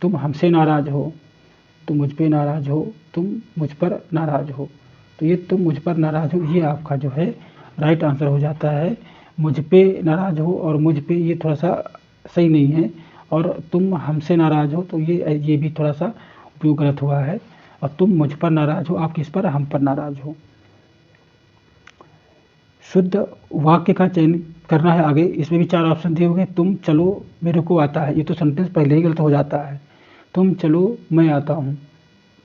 तुम हमसे नाराज हो, तुम मुझ पे नाराज हो, तुम मुझ पर नाराज हो। तो ये तुम मुझ पर नाराज हो ये आपका जो है राइट आंसर हो जाता है। मुझ पे नाराज हो और मुझ पे ये थोड़ा सा सही नहीं है, और तुम हमसे नाराज हो तो ये भी थोड़ा सा उपयोग गलत हुआ है। और तुम मुझ पर नाराज हो, आप किस पर? हम पर नाराज हो। शुद्ध वाक्य का चयन करना है आगे। इसमें भी 4 ऑप्शन दिए हुए हैं। तुम चलो मेरे को आता है, ये तो सेंटेंस पहले ही गलत हो जाता है। तुम चलो मैं आता हूँ।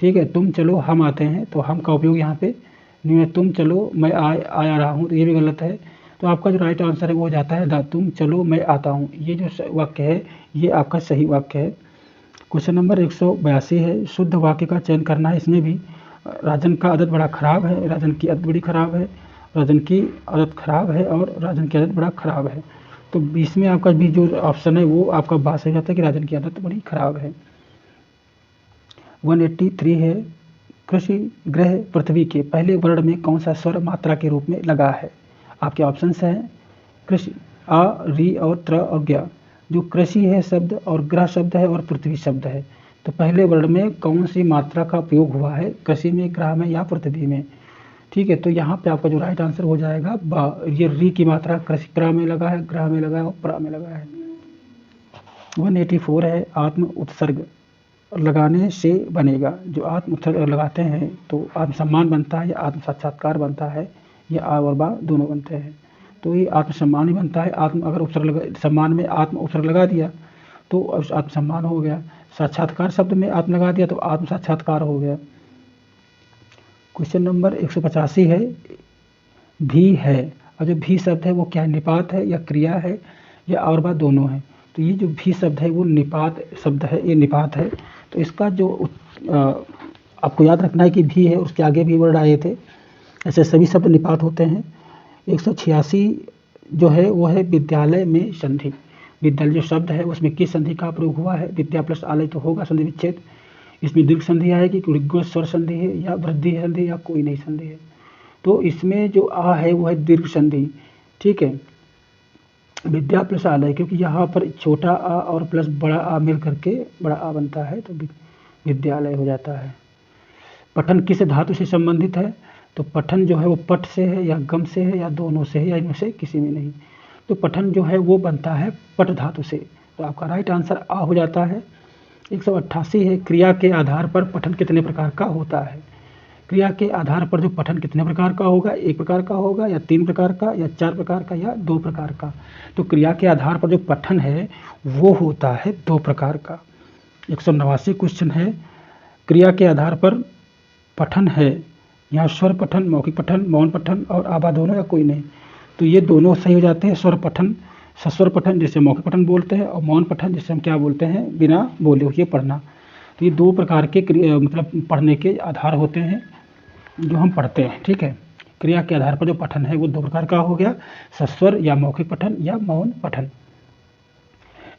ठीक है, तुम चलो हम आते हैं, तो हम का उपयोग यहाँ पे नहीं है। तुम चलो मैं आ रहा हूँ, तो ये भी गलत है। तो आपका जो राइट आंसर है वो हो जाता है धातुम चलो मैं आता हूँ। ये जो वाक्य है ये आपका सही वाक्य है। क्वेश्चन नंबर 182 है, शुद्ध वाक्य का चयन करना है। इसमें भी राजन का आदत बड़ा खराब है, राजन की आदत बड़ी खराब है, राजन की आदत खराब है और राजन की आदत बड़ा खराब है। तो बीच में आपका भी जो ऑप्शन है वो आपका बात सही जाता है कि राजन की आदत बड़ी खराब है। 183 है, कृषि ग्रह पृथ्वी के पहले वर्ण में कौन सा स्वर मात्रा के रूप में लगा है। आपके ऑप्शंस हैं कृषि आ, री और त्र और ज्ञ। जो कृषि है शब्द और ग्रह शब्द है और पृथ्वी शब्द है, तो पहले वर्ण में कौन सी मात्रा का प्रयोग हुआ है, कृषि में, ग्रह में या पृथ्वी में। ठीक है, तो यहाँ पे आपका जो राइट आंसर हो जाएगा बा। ये री की मात्रा कृषि ग्रह में लगा है, ग्रह में लगा है और प्रा में लगा है। 184 है, आत्म उत्सर्ग लगाने से बनेगा। जो आत्म उत्सर्ग लगाते हैं तो आत्मसम्मान बनता है या आत्म साक्षात्कार बनता है, या आ और बा दोनों बनते हैं। तो ये आत्मसम्मान ही बनता है। आत्म अगर उपसर्ग सम्मान में आत्म उपसर्ग लगा दिया तो आत्मसम्मान हो गया। साक्षात्कार शब्द में आत्म लगा दिया तो आत्म साक्षात्कार हो गया। क्वेश्चन नंबर 185 है, भी है। और जो भी शब्द है वो क्या है, निपात है या क्रिया है या और बात दोनों है। तो ये जो भी शब्द है वो निपात शब्द है, ये निपात है। तो इसका जो आपको याद रखना है कि भी है, उसके आगे भी वर्ड आए थे। ऐसे सभी शब्द निपात होते हैं। 186 जो है वो है विद्यालय में संधि। विद्यालय जो शब्द है उसमें किस संधि का प्रयोग हुआ है। विद्या प्लस आलय तो होगा संधि विच्छेद। इसमें दीर्घ संधि आएगी, ऋग्वत स्वर संधि है या वृद्धि संधि या कोई नई संधि है। तो इसमें जो आ है वो है दीर्घ संधि। ठीक है, विद्या प्लस आलय, क्योंकि यहाँ पर छोटा आ और प्लस बड़ा आ मिल करके बड़ा आ बनता है, तो विद्यालय हो जाता है। पठन किस धातु से संबंधित है। तो पठन जो है वो पठ से है या गम से है या दोनों से है या इनमें से किसी में नहीं। तो पठन जो है वो बनता है पठ धातु से। तो आपका राइट आंसर आ हो जाता है। 188 है, क्रिया के आधार पर पठन कितने प्रकार का होता है। क्रिया के आधार पर जो पठन कितने प्रकार का होगा, एक प्रकार का होगा या तीन प्रकार का या चार प्रकार का या दो प्रकार का। तो क्रिया के आधार पर जो पठन है वो होता है दो प्रकार का। 189 क्वेश्चन है, क्रिया के आधार पर पठन है। यहाँ स्वर पठन, मौखिक पठन, मौन पठन और आभा दोनों या कोई नहीं। तो ये दोनों सही हो जाते हैं। स्वर पठन, सस्वर पठन जिसे मौखिक पठन बोलते हैं, और मौन पठन जिसे हम क्या बोलते हैं, बिना बोले हुए पढ़ना। तो ये दो प्रकार के मतलब पढ़ने के आधार होते हैं जो हम पढ़ते हैं। ठीक है, क्रिया के आधार पर जो पठन है वो दो प्रकार का हो गया, सस्वर या मौखिक पठन या मौन पठन।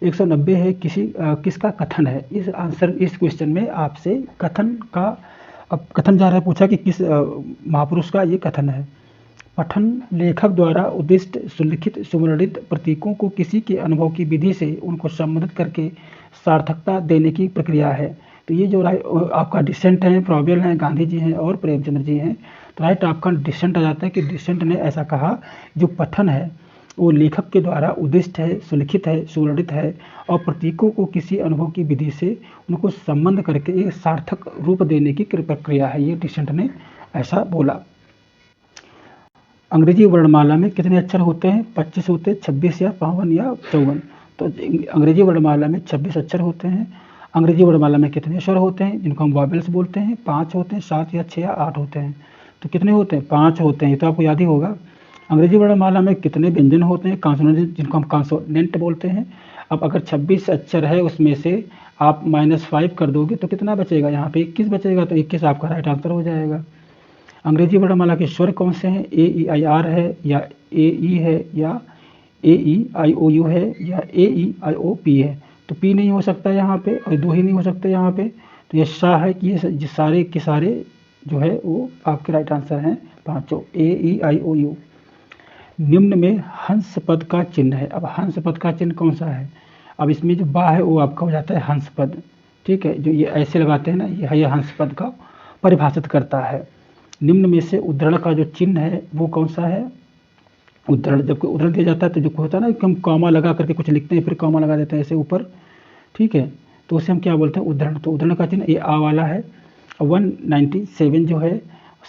190 है, किसका कथन है। इस क्वेश्चन में आपसे कथन का अब कथन जा रहा है, पूछा कि किस महापुरुष का ये कथन है। पठन लेखक द्वारा उद्दिष्ट सुलिखित सुवर्णित प्रतीकों को किसी के अनुभव की विधि से उनको संबोधित करके सार्थकता देने की प्रक्रिया है। तो ये जो आपका डिसेंट है, प्रॉबेल हैं, गांधी जी हैं और प्रेमचंद्र जी हैं। तो राइट आपका डिसेंट आ जाता है कि डिसेंट ने ऐसा कहा, जो पठन है वो लेखक के द्वारा उद्दिष्ट है, सुलिखित है, सुवर्णित है और प्रतीकों को किसी अनुभव की विधि से उनको संबंध करके एक सार्थक रूप देने की प्रक्रिया है। ये डिसेंट ने ऐसा बोला। अंग्रेजी वर्णमाला में कितने अक्षर होते हैं, 25 होते हैं, 26 या 52 या 54। तो अंग्रेजी वर्णमाला में 26 अक्षर होते हैं। अंग्रेजी वर्णमाला में कितने स्वर होते हैं जिनको हम वॉवेल्स बोलते हैं, 5 होते हैं, 7 या 6 या 8 होते हैं। तो कितने होते हैं, 5 होते हैं। तो आपको याद ही होगा। अंग्रेजी वर्णमाला में कितने व्यंजन होते हैं, कॉन्सोनेंट जिनको हम कॉन्सोनेंट बोलते हैं। अब अगर 26 अक्षर है उसमें से आप -5 कर दोगे तो कितना बचेगा, यहाँ पे 21 बचेगा। तो 21 आपका राइट आंसर हो जाएगा। अंग्रेजी वर्णमाला के स्वर कौन से हैं, ए ई आई आर है या ए ई है या ए ई आई ओ यू है या ए ई आई ओ पी है। तो पी नहीं हो सकता यहाँ पे और दो ही नहीं हो सकते यहाँ पे। तो ये सा है कि ये सारे के सारे जो है वो आपके राइट आंसर हैं पाँचों, ए ई आई ओ यू। निम्न में हंस पद का चिन्ह है। अब हंस पद का चिन्ह कौन सा है। अब इसमें जो बा है वो आपका हो जाता है हंस पद। ठीक है, जो ये ऐसे लगाते हैं ना, ये हंस पद का परिभाषित करता है। निम्न में से उद्धरण का जो चिन्ह है वो कौन सा है। उद्धरण, जब कोई उद्धरण दिया जाता है तो जो होता है ना कि हम कॉमा लगा करके कुछ लिखते हैं फिर कॉमा लगा देते हैं ऐसे ऊपर। ठीक है, तो उसे हम क्या बोलते हैं, उद्धरण। तो उद्धरण का चिन्ह ये आ वाला है। 197 जो है,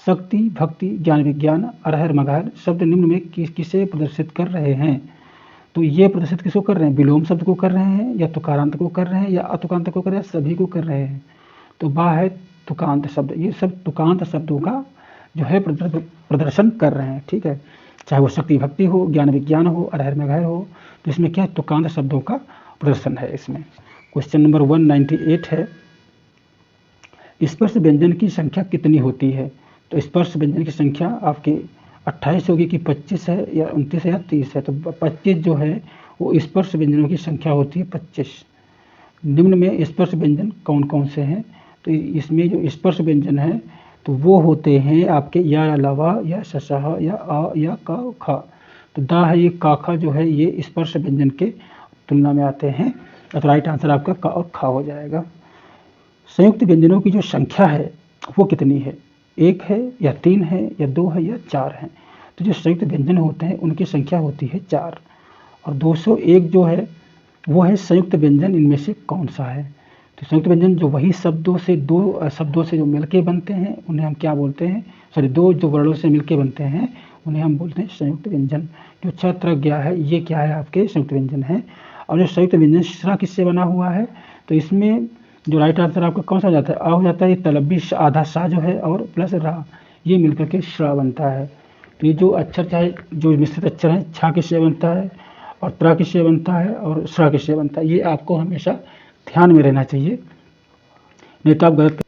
शक्ति, भक्ति, ज्ञान, विज्ञान, अरहर, मगहर शब्द निम्न में किसे प्रदर्शित कर रहे हैं। तो ये प्रदर्शित किसको कर रहे हैं, विलोम शब्द को कर रहे हैं या तुकारांत को कर रहे हैं या अतुकांत को कर रहे हैं, सभी को कर रहे हैं। तो बा है तुकांत शब्द। ये सब तुकांत शब्दों का जो है प्रदर्शन कर रहे हैं। ठीक है, चाहे वो शक्ति भक्ति हो, ज्ञान विज्ञान हो, अरहर में गहर हो। तो इसमें क्या है, तुकांत शब्दों का प्रदर्शन है इसमें। क्वेश्चन नंबर 198 है, स्पर्श व्यंजन की संख्या कितनी होती है? तो स्पर्श व्यंजन की संख्या आपकी 28 होगी कि 25 है या 29 है या 30 है? तो 25 जो है वो स्पर्श व्यंजनों की संख्या होती है 25। निम्न में स्पर्श व्यंजन कौन कौन से हैं? तो इसमें जो स्पर्श व्यंजन है तो वो होते हैं आपके या अलावा या शशह या अ या क ख। तो दा है, ये का खा जो है ये स्पर्श व्यंजन के तुलना में आते हैं। तो राइट आंसर आपका क और ख हो जाएगा। संयुक्त व्यंजनों की जो संख्या है वो कितनी है? 1 है या 3 है या 2 है या 4 है? तो जो संयुक्त व्यंजन होते हैं उनकी संख्या होती है 4। और 201 जो है वो है संयुक्त व्यंजन, इनमें से कौन सा है? तो संयुक्त व्यंजन जो वही शब्दों से, दो शब्दों से जो मिलके बनते हैं उन्हें हम क्या बोलते हैं? सॉरी, दो जो वर्णों से मिलके बनते हैं उन्हें हम बोलते हैं संयुक्त व्यंजन। जो छत्र गया है ये क्या है? आपके संयुक्त व्यंजन है। और जो संयुक्त व्यंजन श्रा किससे बना हुआ है? तो इसमें जो राइट आंसर आपका कौन सा हो जाता है? आ हो जाता है। ये तलबी आधा सा जो है और प्लस रा, ये मिलकर के श्रा बनता है। तो ये जो अक्षर चाहे जो मिश्रित अक्षर है, छा किससे बनता है और त्रा किससे बनता है और श्रा किससे बनता है, ये आपको हमेशा ध्यान में रहना चाहिए, नहीं तो आप गलत।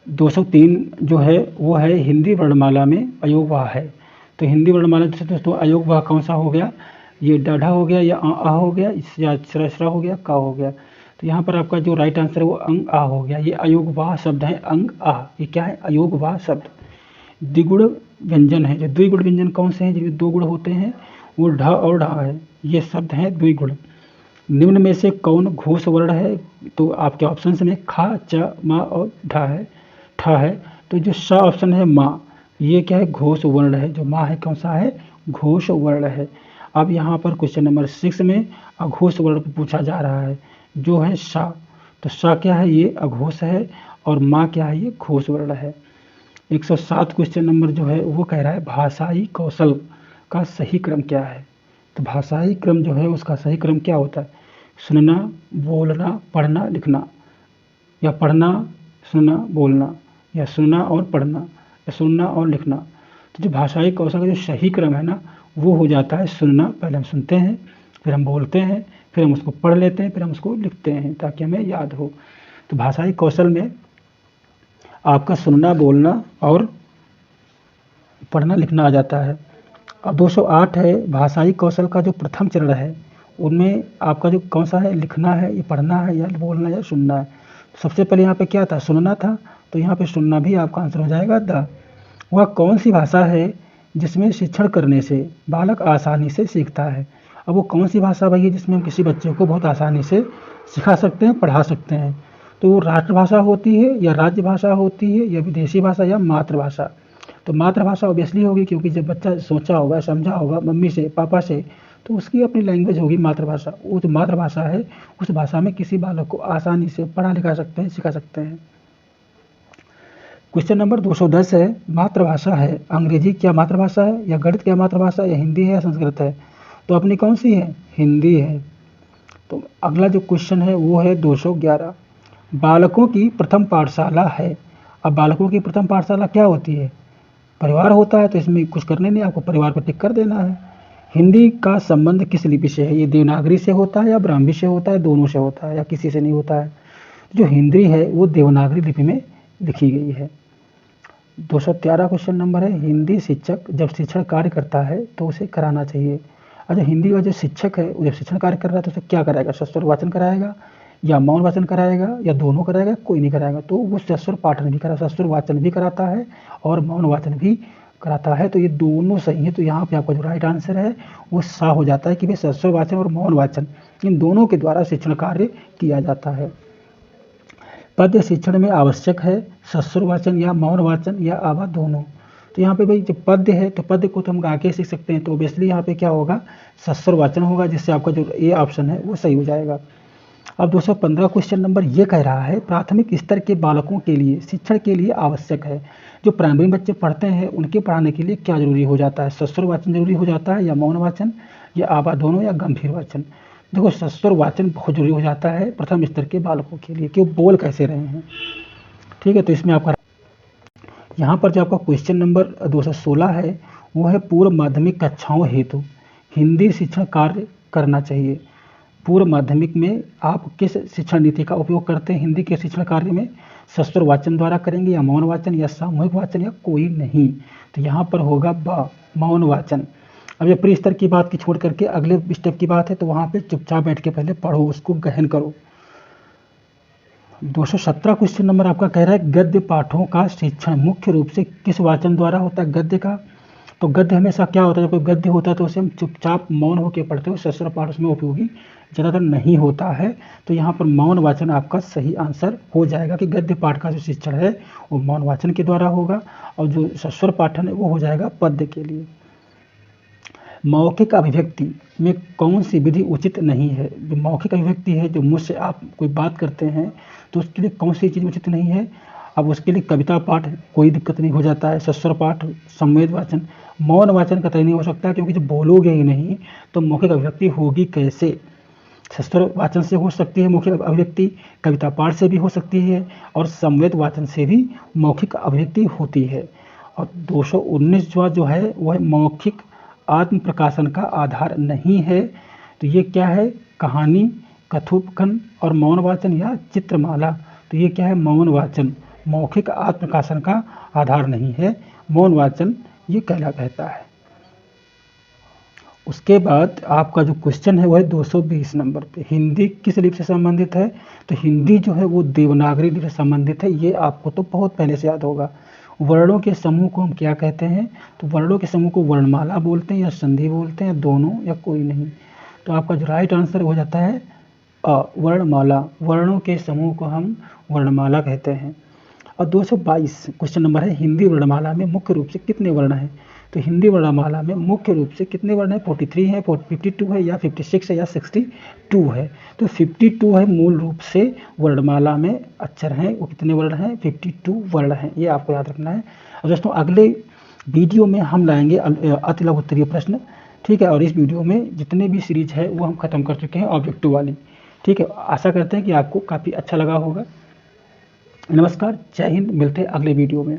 203 जो है वो है हिंदी वर्णमाला में अयोगवाह है। तो हिंदी वर्णमाला से दोस्तों अयोगवाह कौन सा हो गया? ये डाढ़ा हो गया या आ हो गया या श्रा हो गया, का हो गया। तो यहाँ पर आपका जो राइट आंसर है वो अंग आ हो गया। ये अयोगवाह शब्द है, अंग आ, ये क्या है? अयोगवाह शब्द। द्विगुण व्यंजन है। जो द्विगुण व्यंजन कौन से हैं? जिनमें 2 गुण होते हैं, वो ढ और ढा है, ये शब्द हैं द्विगुण। निम्न में से कौन घोष वर्ण है? तो आपके ऑप्शन में खा, च, मा और ढा है, ठा है। तो जो सा ऑप्शन है माँ, ये क्या है? घोष वर्ण है। जो माँ है कौन सा है? घोष वर्ण है। अब यहाँ पर क्वेश्चन नंबर 6 में अघोष वर्ण पूछा जा रहा है, जो है सा। तो सा क्या है? ये अघोष है और माँ क्या है? ये घोष वर्ण है। 107 क्वेश्चन नंबर जो है वो कह रहा है भाषाई कौशल का सही क्रम क्या है? तो भाषाई क्रम जो है उसका सही क्रम क्या होता है? सुनना, बोलना, पढ़ना, लिखना, या पढ़ना, सुनना, बोलना, या सुनना और पढ़ना, या सुनना और लिखना। तो जो भाषाई कौशल का जो सही क्रम है ना वो हो जाता है सुनना। पहले हम सुनते हैं, फिर हम बोलते हैं, फिर हम उसको पढ़ लेते हैं, फिर हम उसको लिखते हैं ताकि हमें याद हो। तो भाषाई कौशल में आपका सुनना, बोलना और पढ़ना लिखना आ जाता है। अब 208 है भाषाई कौशल का जो प्रथम चरण है उनमें आपका जो कौन सा है? लिखना है, ये पढ़ना है, या बोलना या सुनना है? सबसे पहले यहाँ पे क्या था? सुनना था। तो यहाँ पे सुनना भी आपका आंसर हो जाएगा द। वह कौन सी भाषा है जिसमें शिक्षण करने से बालक आसानी से सीखता है? अब वो कौन सी भाषा भाई है जिसमें हम किसी बच्चे को बहुत आसानी से सिखा सकते हैं, पढ़ा सकते हैं? तो वो राष्ट्रभाषा होती है या राज्य भाषा होती है या विदेशी भाषा या मातृभाषा? तो मातृभाषा ऑब्वियसली होगी, क्योंकि जब बच्चा सोचा होगा, समझा होगा मम्मी से, पापा से, तो उसकी अपनी लैंग्वेज होगी मातृभाषा। वो जो मातृभाषा है उस भाषा में किसी बालक को आसानी से पढ़ा लिखा सकते हैं, सिखा सकते हैं। क्वेश्चन नंबर 210 है मातृभाषा है, अंग्रेजी क्या मातृभाषा है, या गणित क्या मातृभाषा है, या हिंदी है या संस्कृत है? तो अपनी कौन सी है? हिंदी है। तो अगला जो क्वेश्चन है वो है 211, बालकों की प्रथम पाठशाला है। अब बालकों की प्रथम पाठशाला क्या होती है? परिवार होता है। तो इसमें कुछ करने नहीं, आपको परिवार पर टिक कर देना है। हिंदी का संबंध किस लिपि से है? ये देवनागरी से होता है या ब्राह्मी से होता है, दोनों से होता है, या किसी से नहीं होता है? जो हिंदी है वो देवनागरी लिपि में लिखी गई है। 213 क्वेश्चन नंबर है हिंदी शिक्षक जब शिक्षण कार्य करता है तो उसे कराना चाहिए। अच्छा, हिंदी का जो शिक्षक है वो जब शिक्षण कार्य कर रहा है तो उसे क्या कराएगा? सस्वर वाचन कराएगा या मौन वाचन कराएगा या दोनों कराएगा? कोई नहीं कराएगा। तो वो सस्वर पाठन भी सस्वर वाचन भी कराता है और मौन वाचन भी कराता है। तो ये दोनों सही है। तो यहाँ पे आपका जो राइट आंसर है वो सा हो जाता है कि भाई सस्वर वाचन और मौन वाचन इन दोनों के द्वारा शिक्षण कार्य किया जाता है। पद्य शिक्षण में आवश्यक है, सस्वर वाचन या मौन वाचन या आवा दोनों? तो यहाँ पे भाई जब पद्य है तो पद्य को तो हम गा के सीख सकते हैं, तो ऑब्वियसली यहाँ पे क्या होगा? सस्वर वाचन होगा, जिससे आपका जो ये ऑप्शन है वो सही हो जाएगा। अब 215 क्वेश्चन नंबर ये कह रहा है प्राथमिक स्तर के बालकों के लिए शिक्षण के लिए आवश्यक है। जो प्राइमरी बच्चे पढ़ते हैं उनके पढ़ाने के लिए क्या जरूरी हो जाता है? सस्वर वाचन जरूरी हो जाता है या मौन वाचन या आवा दोनों या गंभीर वाचन? देखो, सस्वर वाचन बहुत जरूरी हो जाता है प्रथम स्तर के बालकों के लिए कि वो बोल कैसे रहे हैं। ठीक है, तो इसमें आपका यहाँ पर जो आपका क्वेश्चन नंबर 216 है वो है पूर्व माध्यमिक कक्षाओं हेतु हिंदी शिक्षण कार्य करना चाहिए। पूर्व माध्यमिक में आप किस शिक्षण नीति का उपयोग करते हैं हिंदी के शिक्षण कार्य में? सस्वर वाचन द्वारा करेंगे या मौन वाचन या सामूहिक वाचन या कोई नहीं? तो यहाँ पर होगा ब मौन वाचन। अब ये प्री स्तर की बात की छोड़ करके अगले स्टेप की बात है, तो वहाँ पे चुपचाप बैठ के पहले पढ़ो, उसको गहन करो। 217 क्वेश्चन नंबर आपका कह रहा है गद्य पाठों का शिक्षण मुख्य रूप से किस वाचन द्वारा होता है गद्य का? तो गद्य हमेशा क्या होता है, जब कोई गद्य होता है तो उसे हम चुपचाप मौन होकर पढ़ते हो, सस्वर पाठ उसमें उपयोगी ज़्यादातर नहीं होता है। तो यहाँ पर मौन वाचन आपका सही आंसर हो जाएगा कि गद्य पाठ का जो शिक्षण है वो मौन वाचन के द्वारा होगा और जो सस्वर पाठन है वो हो जाएगा पद्य के लिए। मौखिक अभिव्यक्ति में कौन सी विधि उचित नहीं है? जो मौखिक अभिव्यक्ति है, जो मुझसे आप कोई बात करते हैं तो उसके लिए कौन सी चीज़ उचित नहीं है? अब उसके लिए कविता पाठ कोई दिक्कत नहीं हो जाता है, सस्वर पाठ, संवेद वाचन, मौन वाचन कतई नहीं हो सकता, क्योंकि जब बोलोगे ही नहीं तो मौखिक अभिव्यक्ति होगी कैसे? सस्वर वाचन से हो सकती है मौखिक अभिव्यक्ति, कविता पाठ से भी हो सकती है और संवेद वाचन से भी मौखिक अभिव्यक्ति होती है। और 219 जो है वह मौखिक आत्म प्रकाशन का आधार नहीं है। तो ये क्या है? कहानी, कथोपकथन और मौन वाचन या चित्रमाला। तो ये क्या है? मौन वाचन मौखिक आत्म प्रकाशन का आधार नहीं है, मौन वाचन ये कहता है। उसके बाद आपका जो क्वेश्चन है वह है 220 नंबर पे, हिंदी किस लिपि से संबंधित है? तो हिंदी जो है वो देवनागरी लिपि से संबंधित है, ये आपको तो बहुत पहले से याद होगा। वर्णों के समूह को हम क्या कहते हैं? तो वर्णों के समूह को वर्णमाला बोलते हैं या संधि बोलते हैं या दोनों या कोई नहीं? तो आपका जो राइट आंसर हो जाता है अ, वर्णमाला। वर्णों के समूह को हम वर्णमाला कहते हैं। और 222 क्वेश्चन नंबर है हिंदी वर्णमाला में मुख्य रूप से कितने वर्ण हैं? तो हिंदी वर्णमाला में मुख्य रूप से कितने वर्ण हैं? 43 है, 52 है या 56 है या 62 है? तो 52 है मूल रूप से वर्णमाला में अक्षर हैं। वो कितने वर्ण हैं? 52 वर्ण हैं, ये आपको याद रखना है। और दोस्तों अगले वीडियो में हम लाएंगे अति लघु उत्तरीय प्रश्न, ठीक है। और इस वीडियो में जितने भी सीरीज है वो हम खत्म कर चुके हैं ऑब्जेक्टिव वाली, ठीक है। आशा करते हैं कि आपको काफ़ी अच्छा लगा होगा। नमस्कार, जय हिंद, मिलते हैं अगले वीडियो में।